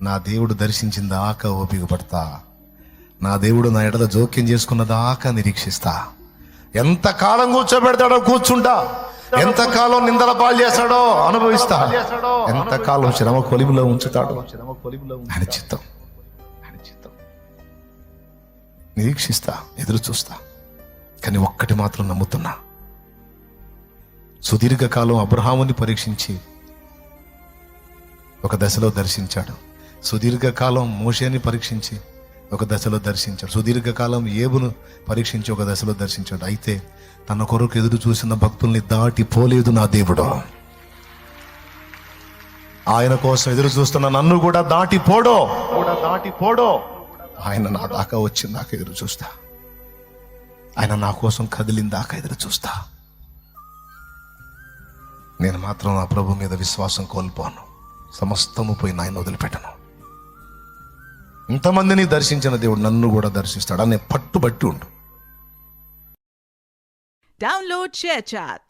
నా దేవుడు దర్శించిన దాకా ఓపిక పడతా, నా దేవుడు నా ఎడల జోక్యం చేసుకున్న దాకా నిరీక్షిస్తా. ఎంతకాలం కూర్చోబెడతాడో కూర్చుంటా, ఎంతకాలం నిందల పాలు చేస్తాడో అనుభవిస్తా, ఎంతకాలం శ్రమ కొలిమిలో ఉంచుతాడో ఆయన చిత్తం. నిరీక్షిస్తా, ఎదురు చూస్తా. కానీ ఒక్కటి మాత్రం నమ్ముతున్నా, సుదీర్ఘకాలం అబ్రహాముని పరీక్షించి ఒక దశలో దర్శించాడు. సుదీర్ఘకాలం మోషేని పరీక్షించి ఒక దశలో దర్శించాడు. సుదీర్ఘకాలం ఏబును పరీక్షించి ఒక దశలో దర్శించాడు. అయితే తన కొరకు ఎదురు చూసిన భక్తుల్ని దాటిపోలేదు నా దేవుడు. ఆయన కోసం ఎదురు చూస్తున్న నన్ను కూడా దాటిపోడో. ఆయన నా దాకా వచ్చిన దాకా ఎదురు చూస్తా. ఆయన నా కోసం కదిలిన దాకా ఎదురు చూస్తా. నేను మాత్రం నా ప్రభు మీద విశ్వాసం కోల్పోను. సమస్తము పోయి ఆయన వదిలిపెట్టను. ఇంతమందిని దర్శించిన దేవుడు నన్ను కూడా దర్శిస్తాడు అనే పట్టుబట్టి ఉండు. Download ShareChat.